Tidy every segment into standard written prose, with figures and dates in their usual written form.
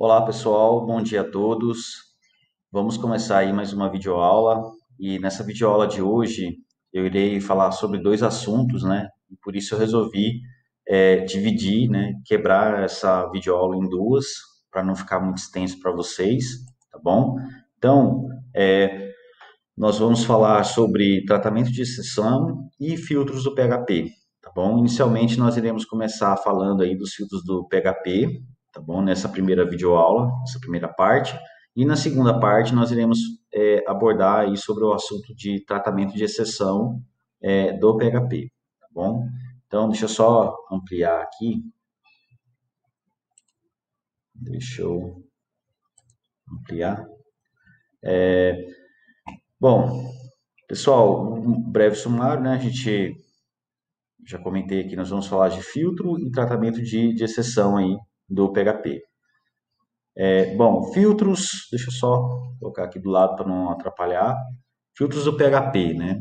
Olá pessoal, bom dia a todos. Vamos começar aí mais uma videoaula e nessa videoaula de hoje eu irei falar sobre dois assuntos, né? E por isso eu resolvi dividir, né? Quebrar essa videoaula em duas para não ficar muito extenso para vocês, tá bom? Então, nós vamos falar sobre tratamento de exceção e filtros do PHP, tá bom? Inicialmente nós iremos começar falando aí dos filtros do PHP, tá bom? Nessa primeira videoaula, essa primeira parte. E na segunda parte nós iremos abordar aí sobre o assunto de tratamento de exceção do PHP, tá bom? Então, deixa eu só ampliar aqui. Deixa eu ampliar. Bom, pessoal, um breve sumário, né? A gente já comentei aqui, nós vamos falar de filtro e tratamento de exceção aí do PHP. Bom, filtros, deixa eu só colocar aqui do lado para não atrapalhar. Filtros do PHP, né?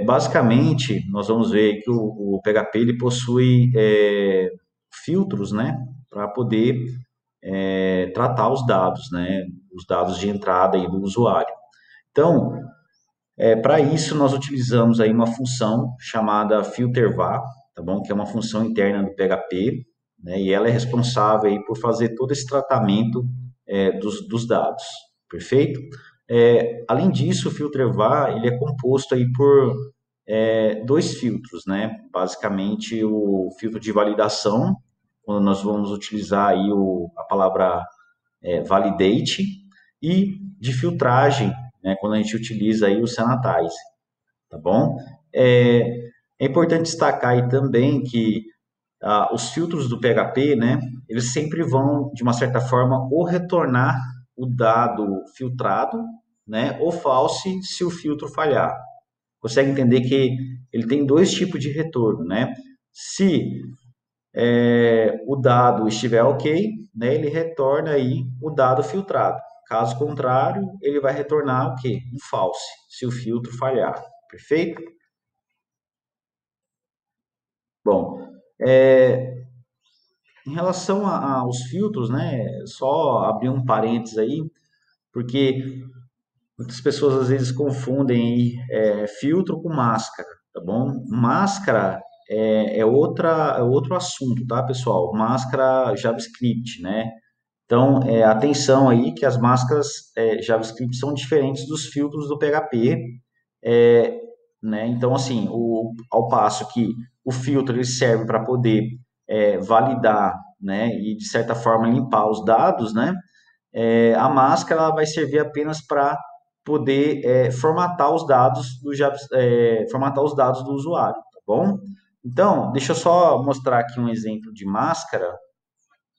Basicamente, nós vamos ver que o PHP ele possui filtros, né? Para poder tratar os dados, né? Os dados de entrada aí do usuário. Então, para isso, nós utilizamos aí uma função chamada filtervar, tá bom? Que é uma função interna do PHP, né? E ela é responsável aí por fazer todo esse tratamento dos dados, perfeito? Além disso, o filtervar ele é composto aí por dois filtros, né? Basicamente, o filtro de validação, quando nós vamos utilizar aí a palavra validate, e de filtragem, né, quando a gente utiliza aí o sanitize, tá bom? É importante destacar aí também que os filtros do PHP, né, eles sempre vão, de uma certa forma, ou retornar o dado filtrado, né, ou false se o filtro falhar. Consegue entender que ele tem dois tipos de retorno, né? Se o dado estiver ok, né, ele retorna aí o dado filtrado. Caso contrário, ele vai retornar o quê? Um false, se o filtro falhar. Perfeito? Bom, em relação aos filtros, né, só abrir um parênteses aí, porque muitas pessoas às vezes confundem aí, filtro com máscara, tá bom? Máscara é outro assunto, tá, pessoal? Máscara JavaScript, né? Então, atenção aí que as máscaras JavaScript são diferentes dos filtros do PHP, é, né? Então, assim, ao passo que o filtro ele serve para poder validar, né, e de certa forma limpar os dados, né? A máscara ela vai servir apenas para poder formatar os dados formatar os dados do usuário, tá bom? Então, deixa eu só mostrar aqui um exemplo de máscara.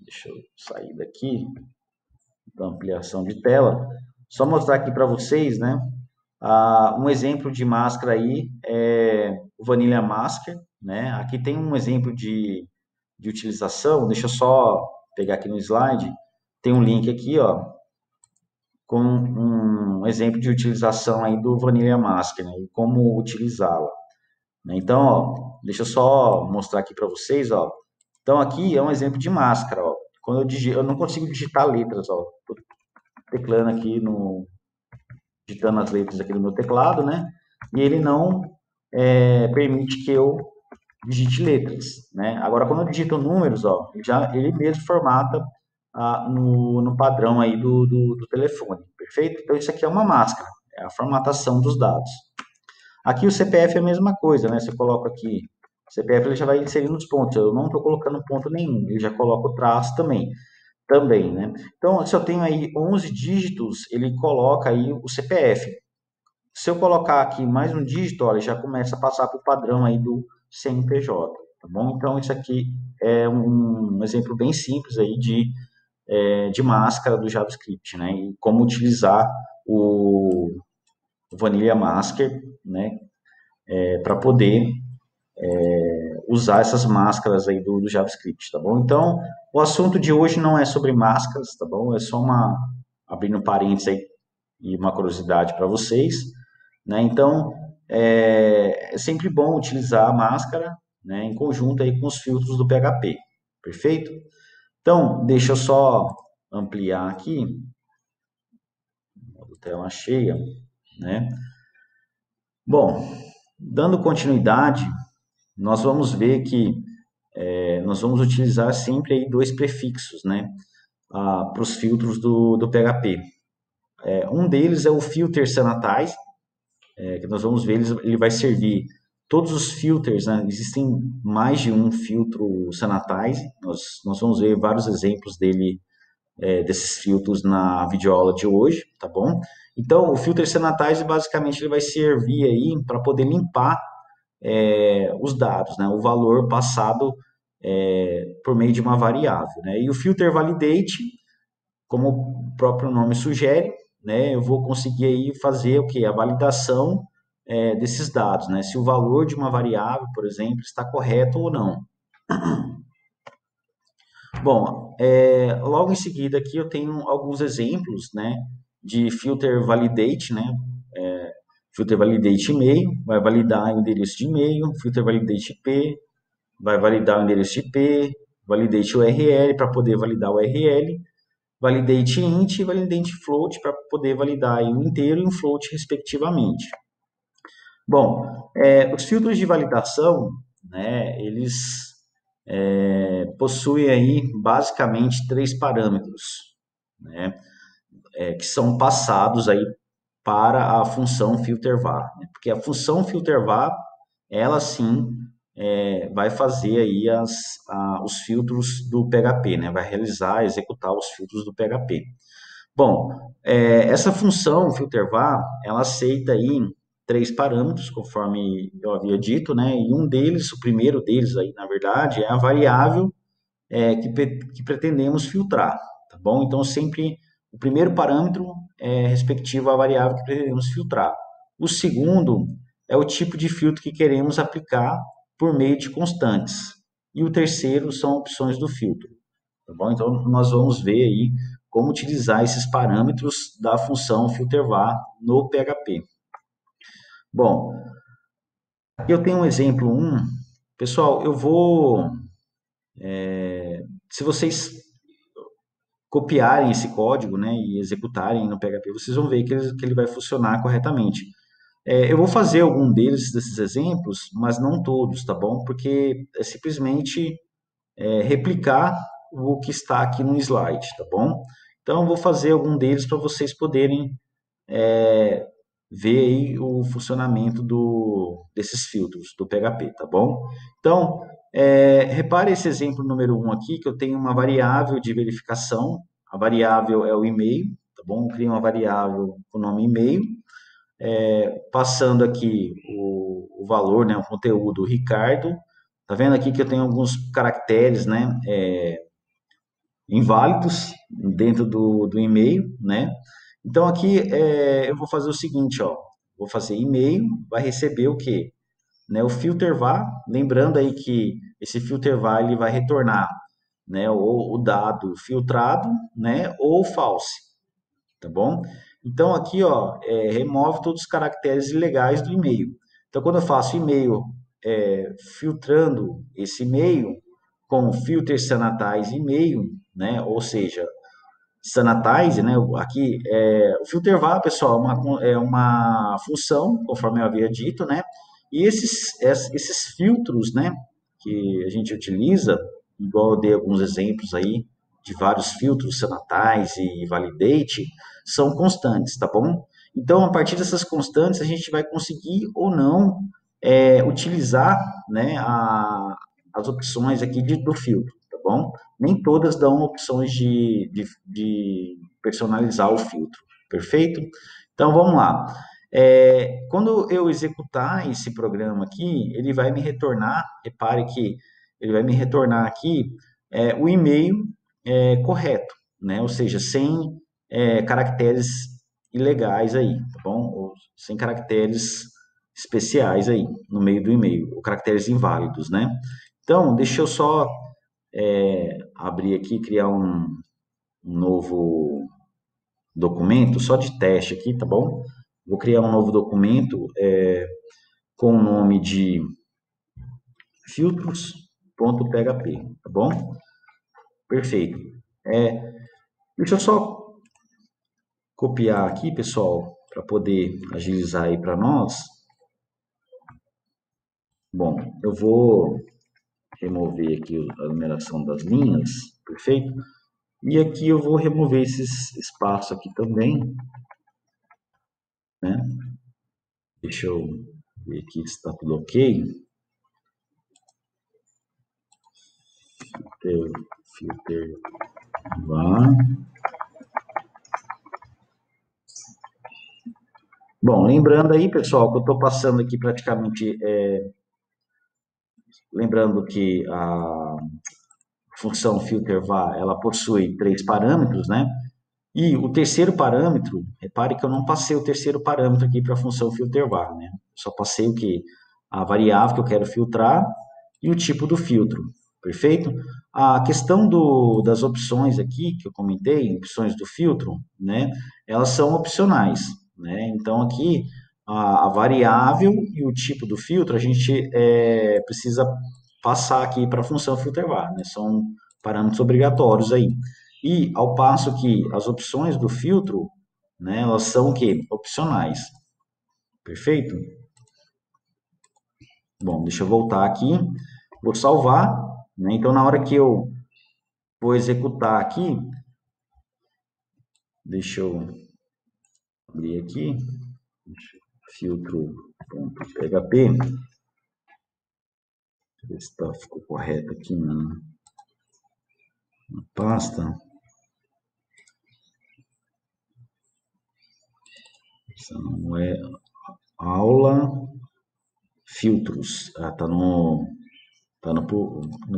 Deixa eu sair daqui da ampliação de tela. Só mostrar aqui para vocês, né? Um exemplo de máscara aí é o Vanilla Masker, né? Aqui tem um exemplo de utilização. Deixa eu só pegar aqui no slide. Tem um link aqui, ó, com um exemplo de utilização aí do Vanilla Masker, né? E como utilizá-la. Então, ó, deixa eu só mostrar aqui para vocês, ó. Então, aqui é um exemplo de máscara, ó. Quando eu não consigo digitar letras, ó. Tô teclando aqui digitando as letras aqui no meu teclado, né? E ele não permite que eu digite letras, né? Agora, quando eu digito números, ó, ele mesmo formata no padrão aí do telefone, perfeito? Então, isso aqui é uma máscara, é a formatação dos dados. Aqui o CPF é a mesma coisa, né? Você coloca aqui, o CPF ele já vai inserindo os pontos, eu não estou colocando ponto nenhum, ele já coloca o traço também, né? Então, se eu tenho aí 11 dígitos, ele coloca aí o CPF. Se eu colocar aqui mais um dígito, olha, já começa a passar para o padrão aí do CNPJ, tá bom? Então, isso aqui é um exemplo bem simples aí de máscara do JavaScript, né? E como utilizar o Vanilla Masker, né? Para poder usar essas máscaras aí do JavaScript, tá bom? Então, o assunto de hoje não é sobre máscaras, tá bom? É só abrindo parênteses aí e uma curiosidade para vocês, né? Então, é sempre bom utilizar a máscara, né, em conjunto aí com os filtros do PHP, perfeito? Então, deixa eu só ampliar aqui, modo tela cheia, né? Bom, dando continuidade, nós vamos ver que nós vamos utilizar sempre aí dois prefixos, né? Para os filtros do PHP. Um deles é o filter sanitize, que nós vamos ver, ele vai servir todos os filters, né? Existem mais de um filtro sanitize, nós vamos ver vários exemplos desses filtros na videoaula de hoje, tá bom? Então, o filter sanitize, basicamente, ele vai servir aí para poder limpar os dados, né? O valor passado por meio de uma variável, né? E o filter validate, como o próprio nome sugere, né? Eu vou conseguir aí fazer o que? A validação desses dados, né? Se o valor de uma variável, por exemplo, está correto ou não. Bom, logo em seguida aqui eu tenho alguns exemplos, né, de filter validate, né, filter validate e-mail, vai validar o endereço de e-mail, filter validate IP, vai validar o endereço de IP, validate URL para poder validar o URL, validate int e validate float para poder validar o inteiro e o float respectivamente. Bom, os filtros de validação, né, eles possuem aí basicamente três parâmetros, né, que são passados aí para a função filterVar, né, porque a função filterVar, ela sim vai fazer aí os filtros do PHP, né, vai realizar, executar os filtros do PHP. Bom, essa função filterVar, ela aceita aí três parâmetros, conforme eu havia dito, né? E um deles, o primeiro deles aí, na verdade, é a variável que pretendemos filtrar, tá bom? Então, sempre o primeiro parâmetro é respectivo à variável que pretendemos filtrar. O segundo é o tipo de filtro que queremos aplicar por meio de constantes. E o terceiro são opções do filtro, tá bom? Então, nós vamos ver aí como utilizar esses parâmetros da função filterVar no PHP. Bom, eu tenho um exemplo 1. Pessoal, eu vou... se vocês copiarem esse código, né, e executarem no PHP, vocês vão ver que ele vai funcionar corretamente. Eu vou fazer algum desses exemplos, mas não todos, tá bom? Porque é simplesmente replicar o que está aqui no slide, tá bom? Então, eu vou fazer algum deles para vocês poderem ver aí o funcionamento desses filtros do PHP, tá bom? Então, repare esse exemplo número 1 aqui, que eu tenho uma variável de verificação, a variável é o e-mail, tá bom? Eu crio uma variável com o nome e-mail, passando aqui o valor, né, o conteúdo Ricardo, tá vendo aqui que eu tenho alguns caracteres, né, inválidos dentro do e-mail, né? Então aqui eu vou fazer o seguinte, ó, vou fazer e-mail, vai receber o quê? Né, o filter var, lembrando aí que esse filter var ele vai retornar, né, o dado filtrado, né, ou false, tá bom? Então aqui, ó, remove todos os caracteres ilegais do e-mail. Então quando eu faço e-mail filtrando esse e-mail com filter sanitize e-mail, né, ou seja, sanitize, né? Aqui o filter var, pessoal, é uma função, conforme eu havia dito, né? E esses filtros, né, que a gente utiliza, igual eu dei alguns exemplos aí de vários filtros, sanitize e validate, são constantes, tá bom? Então, a partir dessas constantes, a gente vai conseguir ou não utilizar, né, as opções aqui do filtro, tá bom? Nem todas dão opções de personalizar o filtro, perfeito? Então vamos lá. Quando eu executar esse programa aqui, ele vai me retornar, repare que ele vai me retornar aqui o e-mail correto, né? Ou seja, sem caracteres ilegais aí, tá bom? Ou sem caracteres especiais aí no meio do e-mail, ou caracteres inválidos, né? Então, deixa eu só abrir aqui, criar um novo documento, só de teste aqui, tá bom? Vou criar um novo documento com o nome de filtros.php, tá bom? Perfeito. Deixa eu só copiar aqui, pessoal, para poder agilizar aí para nós. Bom, eu vou remover aqui a numeração das linhas, perfeito? E aqui eu vou remover esses espaços aqui também, né? Deixa eu ver aqui se está tudo ok. Filter var. Bom, lembrando aí, pessoal, que eu estou passando aqui praticamente, lembrando que a função filter var, ela possui 3 parâmetros, né? E o terceiro parâmetro, repare que eu não passei o terceiro parâmetro aqui para a função filter var, né? Só passei o que? A variável que eu quero filtrar e o tipo do filtro, perfeito? A questão das opções aqui, que eu comentei, opções do filtro, né? Elas são opcionais, né? Então aqui a variável e o tipo do filtro a gente precisa passar aqui para a função filter var, né? São parâmetros obrigatórios aí. E ao passo que as opções do filtro, né, elas são o quê? Opcionais. Perfeito? Bom, deixa eu voltar aqui. Vou salvar, né? Então na hora que eu vou executar aqui, deixa eu abrir aqui, filtro.php, ver se ficou correto aqui na pasta. Essa não é aula filtros, tá no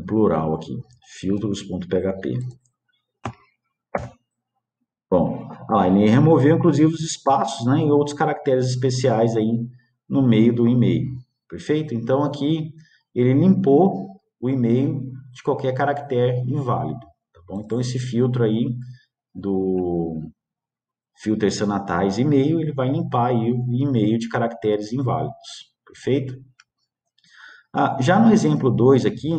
plural aqui, filtros.php. Bom, ele removeu inclusive os espaços, né, e outros caracteres especiais aí no meio do e-mail, perfeito? Então aqui ele limpou o e-mail de qualquer caractere inválido, tá bom? Então esse filtro aí do filter sanitize e-mail, ele vai limpar aí o e-mail de caracteres inválidos, perfeito? Já no exemplo 2 aqui,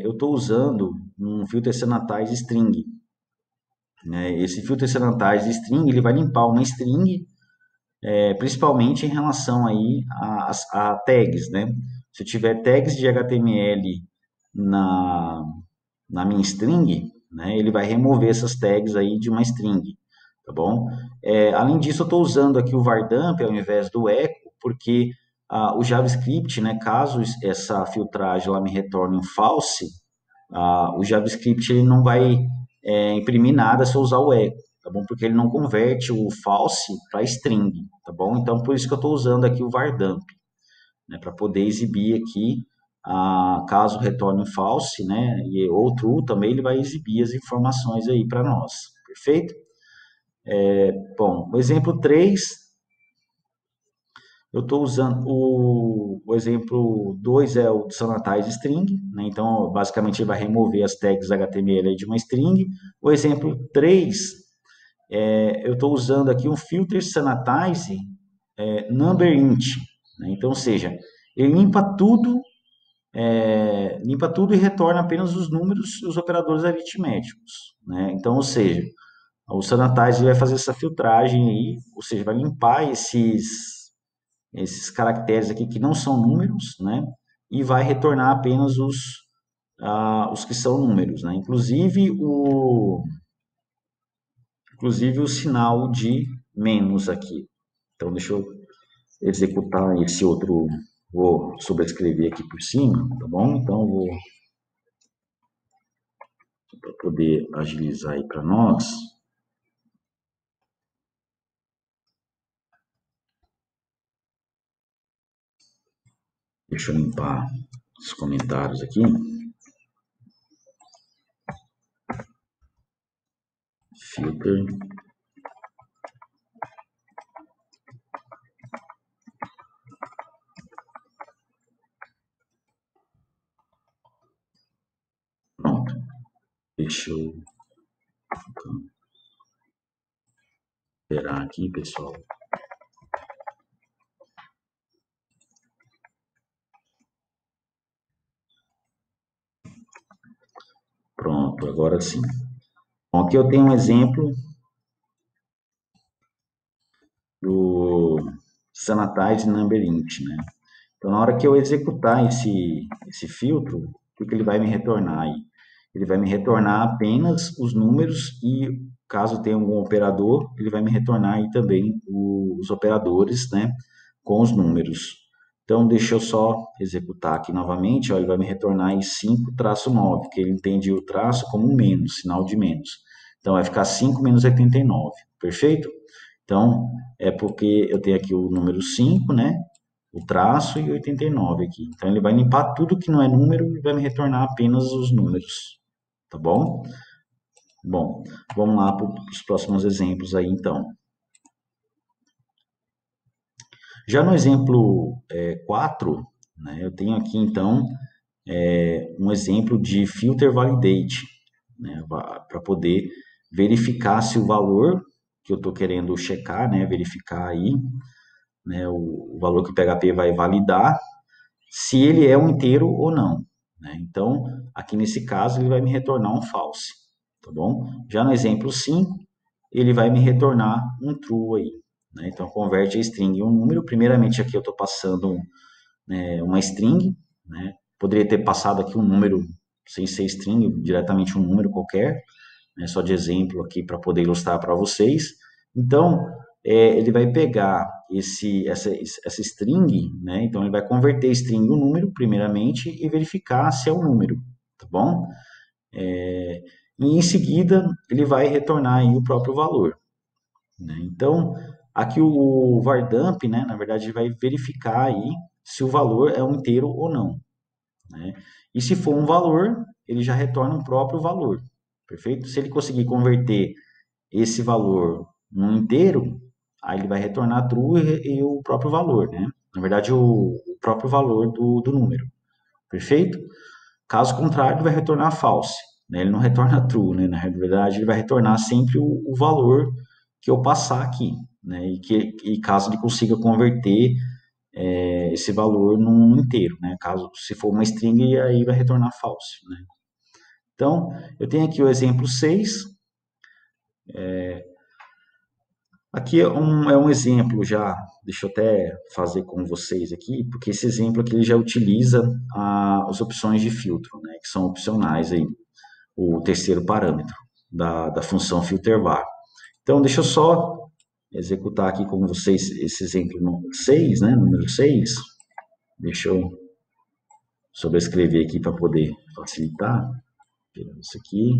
eu estou usando um filter sanitize string, né? Esse filter sanitize string, ele vai limpar uma string, principalmente em relação aí a tags, né? Se eu tiver tags de HTML na minha string, né, ele vai remover essas tags aí de uma string, tá bom? Além disso, eu estou usando aqui o vardump ao invés do echo, porque o JavaScript, né, caso essa filtragem lá me retorne um false, o JavaScript ele não vai imprimir nada se eu usar o echo, tá bom? Porque ele não converte o false para string, tá bom? Então, por isso que eu estou usando aqui o vardump, né, para poder exibir aqui, caso retorne um false, né, ou true também, ele vai exibir as informações aí para nós, perfeito? Bom, o exemplo 3, eu estou usando o exemplo 2 é o sanitize string, né? Então basicamente ele vai remover as tags HTML de uma string. O exemplo 3, eu estou usando aqui um filter sanitize number int, né? Então, ou seja, ele limpa tudo e retorna apenas os números e os operadores aritméticos, né? Então, ou seja, o sanitize vai fazer essa filtragem aí, ou seja, vai limpar esses caracteres aqui que não são números, né? E vai retornar apenas os que são números, né? Inclusive o sinal de menos aqui. Então, deixa eu executar esse outro, vou sobrescrever aqui por cima, tá bom? Então, vou para poder agilizar aí para nós. Deixa eu limpar os comentários aqui. Filter. Pronto. Deixa eu esperar aqui, pessoal. Pronto, agora sim. Bom, aqui eu tenho um exemplo do Sanitize Number Int, né? Então, na hora que eu executar esse filtro, o que ele vai me retornar aí? Ele vai me retornar apenas os números e, caso tenha algum operador, ele vai me retornar aí também os operadores, né, com os números. Então, deixa eu só executar aqui novamente, ó, ele vai me retornar aí 5-9, que ele entende o traço como um menos, sinal de menos. Então, vai ficar 5 menos 89, perfeito? Então, é porque eu tenho aqui o número 5, né, o traço e 89 aqui. Então, ele vai limpar tudo que não é número e vai me retornar apenas os números, tá bom? Bom, vamos lá para os próximos exemplos aí, então. Já no exemplo 4, né, eu tenho aqui, então, um exemplo de filter validate, né, para poder verificar se o valor que eu estou querendo checar, né, verificar aí, né, o valor que o PHP vai validar, se ele é um inteiro ou não, né? Então, aqui nesse caso, ele vai me retornar um false, tá bom? Já no exemplo 5, ele vai me retornar um true aí, né? Então, converte a string em um número. Primeiramente, aqui eu estou passando uma string, né? Poderia ter passado aqui um número sem ser string, diretamente um número qualquer, né? Só de exemplo aqui para poder ilustrar para vocês. Então, ele vai pegar essa string, né? Então, ele vai converter string em um número, primeiramente, e verificar se é um número, tá bom? E em seguida, ele vai retornar aí o próprio valor, né? Então, aqui o vardamp, né? Na verdade, ele vai verificar aí se o valor é um inteiro ou não, né? E se for um valor, ele já retorna o próprio valor, perfeito? Se ele conseguir converter esse valor num inteiro, aí ele vai retornar true e o próprio valor, né? Na verdade, o próprio valor do número, perfeito? Caso contrário, ele vai retornar false, né? Ele não retorna true, né? Na verdade, ele vai retornar sempre o valor que eu passar aqui, né? E caso ele consiga converter esse valor num inteiro, né? Caso se for uma string, aí vai retornar false, né? Então, eu tenho aqui o exemplo 6. Aqui é um exemplo já, deixa eu até fazer com vocês aqui, porque esse exemplo aqui ele já utiliza as opções de filtro, né, que são opcionais aí, o terceiro parâmetro da função filterVar. Então, deixa eu só executar aqui com vocês esse exemplo número 6, né, número 6. Deixa eu sobrescrever aqui para poder facilitar. Isso aqui.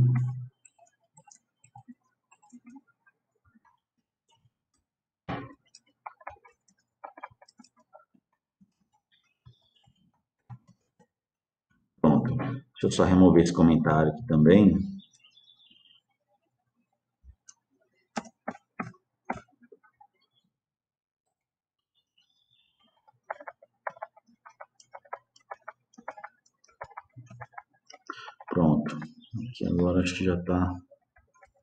Pronto. Deixa eu só remover esse comentário aqui também. Pronto. Aqui agora acho que já está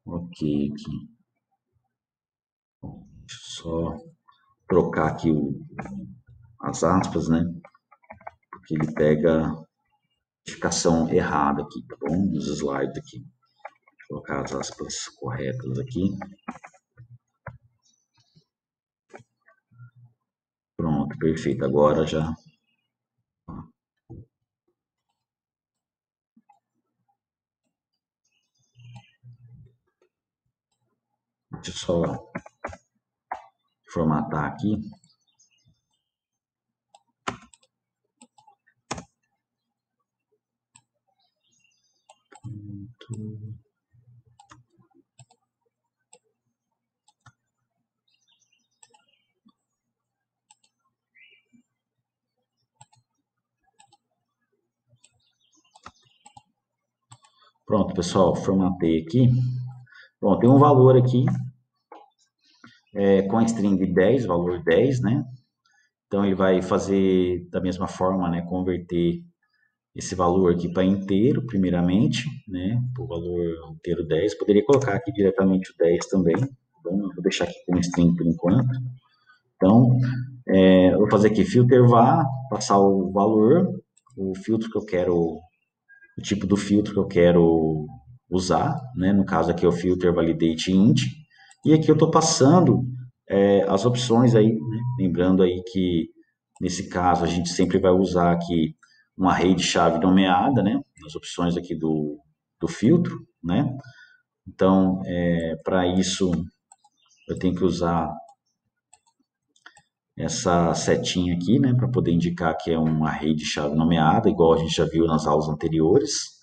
ok aqui. Deixa eu só trocar aqui as aspas, né? Porque ele pega a notificação errada aqui, tá bom? Nos slides aqui. Vou colocar as aspas corretas aqui. Pronto, perfeito. Agora já. Deixa eu só formatar aqui. Pronto, pessoal, formatei aqui. Bom, tem um valor aqui com a string 10, valor 10, né? Então ele vai fazer da mesma forma, né? Converter esse valor aqui para inteiro, primeiramente, né? Por valor inteiro 10. Poderia colocar aqui diretamente o 10 também. Então, eu vou deixar aqui como string por enquanto. Então, eu vou fazer aqui filter var, passar o valor, o filtro que eu quero, o tipo do filtro que eu quero usar, né? No caso aqui é o filter validate int, e aqui eu estou passando as opções aí, né? Lembrando aí que nesse caso a gente sempre vai usar aqui um array de chave nomeada, né? As opções aqui do filtro, né? Então, para isso eu tenho que usar essa setinha aqui, né, para poder indicar que é um array de chave nomeada, igual a gente já viu nas aulas anteriores.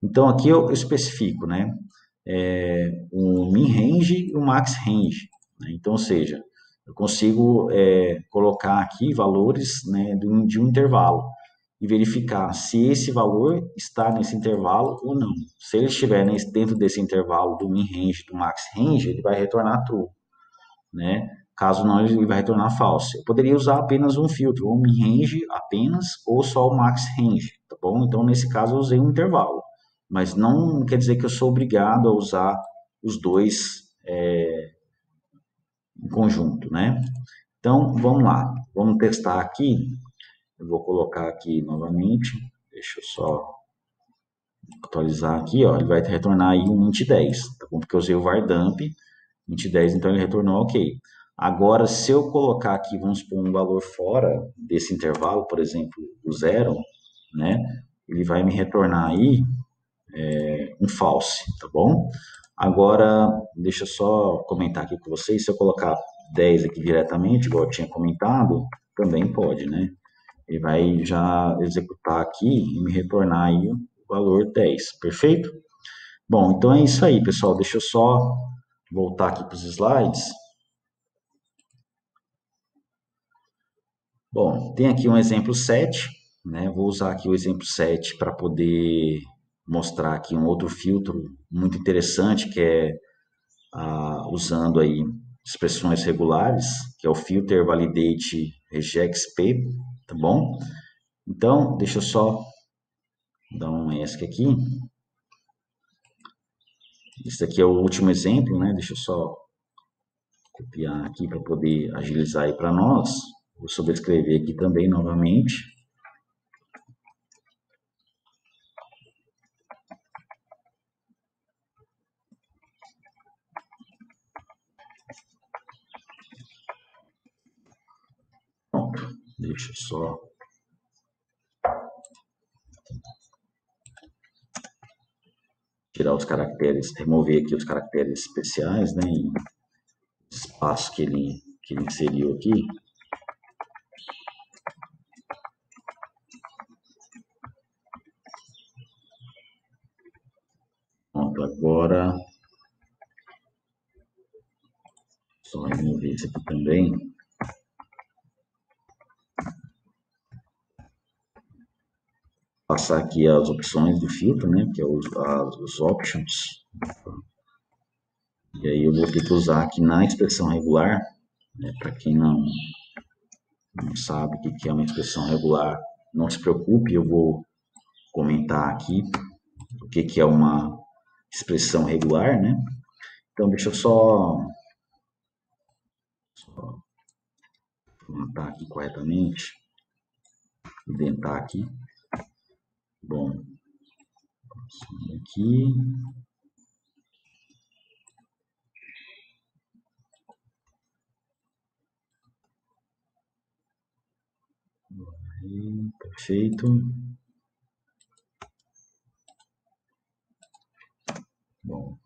Então aqui eu especifico, né, o min range e o max range. Né? Então, ou seja, eu consigo colocar aqui valores, né, de um intervalo e verificar se esse valor está nesse intervalo ou não. Se ele estiver dentro desse intervalo do min range e do max range, ele vai retornar true, né? Caso não, ele vai retornar false. Eu poderia usar apenas um filtro, ou min range apenas, ou só o max range, tá bom? Então, nesse caso, eu usei um intervalo. Mas não quer dizer que eu sou obrigado a usar os dois em conjunto, né? Então, vamos lá. Vamos testar aqui. Eu vou colocar aqui novamente. Deixa eu só atualizar aqui, ó. Ele vai retornar aí um int 10, tá bom? Porque eu usei o vardump int 10, então ele retornou ok. Agora, se eu colocar aqui, vamos supor, um valor fora desse intervalo, por exemplo, o zero, né? Ele vai me retornar aí um false, tá bom? Agora, deixa eu só comentar aqui com vocês, se eu colocar 10 aqui diretamente, igual eu tinha comentado, também pode, né? Ele vai já executar aqui e me retornar aí o valor 10, perfeito? Bom, então é isso aí, pessoal. Deixa eu só voltar aqui para os slides. Bom, tem aqui um exemplo 7, né? Vou usar aqui o exemplo 7 para poder mostrar aqui um outro filtro muito interessante, que é usando aí expressões regulares, que é o filter validate regexp, tá bom? Então, deixa eu só dar um ESC aqui. Esse aqui é o último exemplo, né? Deixa eu só copiar aqui para poder agilizar aí para nós. Vou sobrescrever aqui também novamente. Pronto, deixa eu só tirar os caracteres, remover aqui os caracteres especiais, né? E espaço que ele inseriu aqui. Pronto, agora só remover isso aqui também. Passar aqui as opções do filtro, né? Que é os options. E aí eu vou ter que usar aqui na expressão regular, né? Para quem não sabe o que é uma expressão regular, não se preocupe, eu vou comentar aqui o que é uma expressão regular, né? Então deixa eu só formatar aqui corretamente, indentar aqui. Bom, aqui. Aí, perfeito. Bom.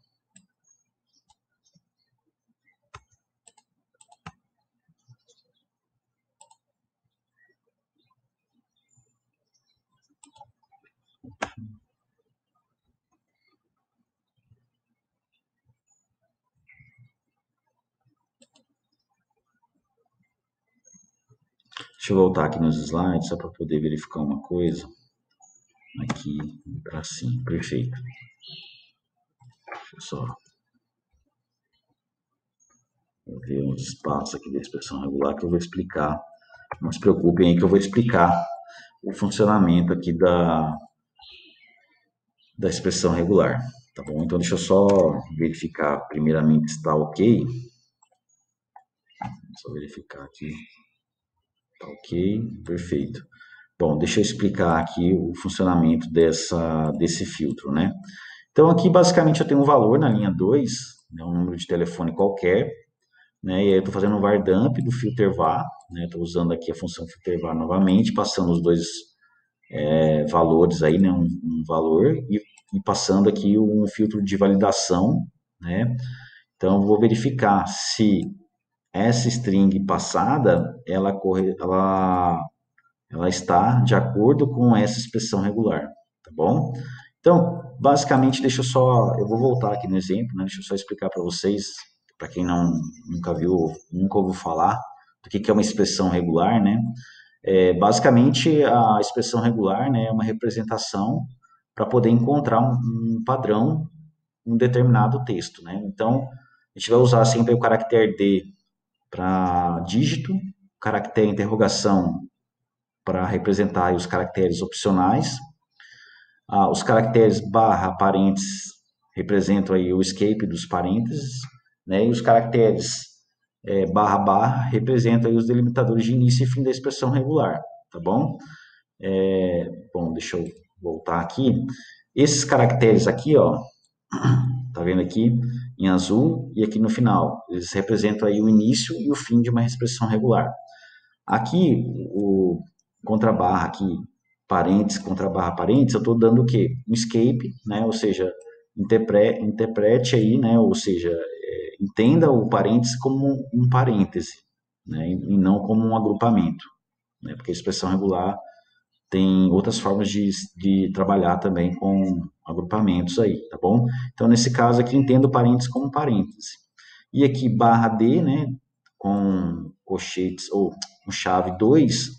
Deixa eu voltar aqui nos slides só para poder verificar uma coisa. Aqui, para cima, perfeito. Deixa eu só ver uns espaços aqui da expressão regular que eu vou explicar. Não se preocupem aí que eu vou explicar o funcionamento aqui da expressão regular, tá bom? Então deixa eu só verificar primeiramente se está ok. Só verificar aqui. Tá ok, perfeito. Bom, deixa eu explicar aqui o funcionamento desse filtro, né? Então, aqui basicamente eu tenho um valor na linha 2, né, um número de telefone qualquer, né, e aí eu estou fazendo um var dump do filter var, né, estou usando aqui a função filter var novamente, passando os dois valores aí, né, um valor, e passando aqui um filtro de validação, né, então eu vou verificar se essa string passada, ela está de acordo com essa expressão regular, tá bom? Então, basicamente, eu vou voltar aqui no exemplo, né? Deixa eu só explicar para vocês, para quem nunca viu, nunca ouviu falar do que é uma expressão regular, né? Basicamente, a expressão regular, né, é uma representação para poder encontrar um padrão em um determinado texto, né? Então, a gente vai usar sempre o caractere D para dígito, caractere interrogação para representar os caracteres opcionais. Os caracteres barra parênteses representam aí o escape dos parênteses, né? E os caracteres barra barra representam aí os delimitadores de início e fim da expressão regular, tá bom? Bom, deixa eu voltar aqui. Esses caracteres aqui, ó, tá vendo aqui em azul e aqui no final, eles representam aí o início e o fim de uma expressão regular. Aqui, o contra barra aqui, parênteses, contra barra parênteses, eu estou dando o quê? Um escape, né? Ou seja, interprete aí, né? Ou seja, entenda o parênteses como um parêntese, né? E não como um agrupamento, né? Porque a expressão regular tem outras formas de trabalhar também com agrupamentos aí, tá bom? Então, nesse caso aqui, entenda o parênteses como parêntese. E aqui, barra D, né? Com colchetes, ou com chave 2,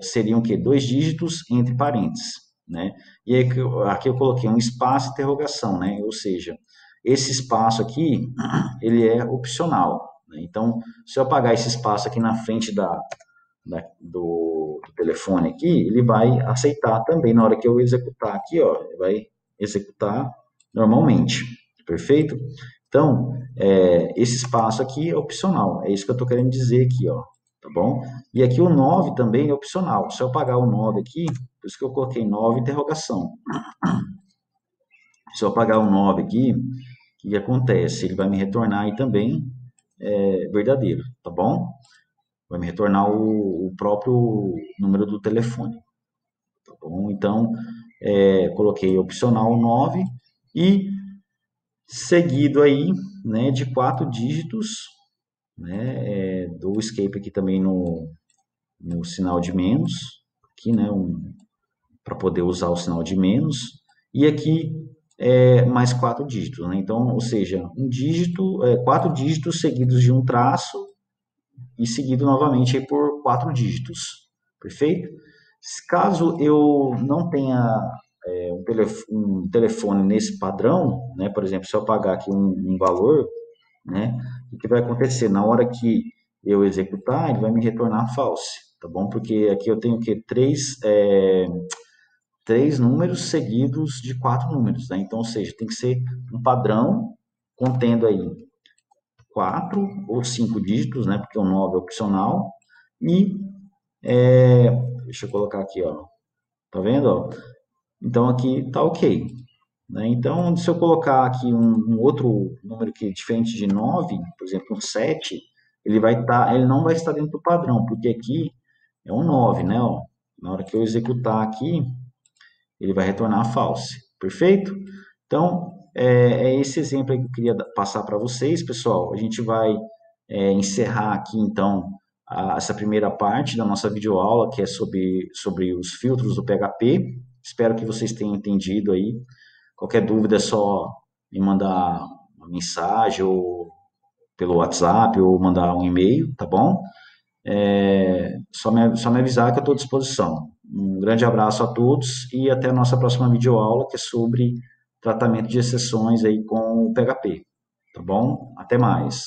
seriam o quê? 2 dígitos entre parênteses, né? E aí, aqui eu coloquei um espaço de interrogação, né? Ou seja, esse espaço aqui, ele é opcional, né? Então, se eu apagar esse espaço aqui na frente do telefone aqui, ele vai aceitar também na hora que eu executar aqui, ó, ele vai executar normalmente, perfeito? Então, esse espaço aqui é opcional, é isso que eu estou querendo dizer aqui, ó, tá bom? E aqui o 9 também é opcional, se eu apagar o 9 aqui, por isso que eu coloquei 9 interrogação. Se eu apagar o 9 aqui, o que acontece? Ele vai me retornar aí também verdadeiro, tá bom? Vai me retornar o próprio número do telefone, tá bom? Então, coloquei opcional 9 e seguido aí, né, de 4 dígitos, né, do escape aqui também no sinal de menos, aqui, né, para poder usar o sinal de menos, e aqui mais 4 dígitos, né? Então, ou seja, 4 dígitos seguidos de um traço e seguido novamente aí por 4 dígitos, perfeito? Caso eu não tenha um telefone nesse padrão, né? Por exemplo, se eu apagar aqui um valor, né? O que vai acontecer? Na hora que eu executar, ele vai me retornar false, tá bom? Porque aqui eu tenho que três números seguidos de 4 números, né? Então, ou seja, tem que ser um padrão contendo aí 4 ou 5 dígitos, né? Porque o 9 é opcional. E, deixa eu colocar aqui, ó. Tá vendo, ó? Então, aqui tá ok. Né? Então, se eu colocar aqui um outro número que é diferente de 9, por exemplo, um 7, ele não vai estar dentro do padrão, porque aqui é um 9, né? Ó. Na hora que eu executar aqui, ele vai retornar false. Perfeito? Então, é esse exemplo aí que eu queria passar para vocês, pessoal. A gente vai encerrar aqui, então, essa primeira parte da nossa videoaula, que é sobre os filtros do PHP. Espero que vocês tenham entendido aí. Qualquer dúvida é só me mandar uma mensagem ou pelo WhatsApp ou mandar um e-mail, tá bom? Só me avisar que eu estou à disposição. Um grande abraço a todos e até a nossa próxima videoaula, que é sobre tratamento de exceções aí com o PHP, tá bom? Até mais.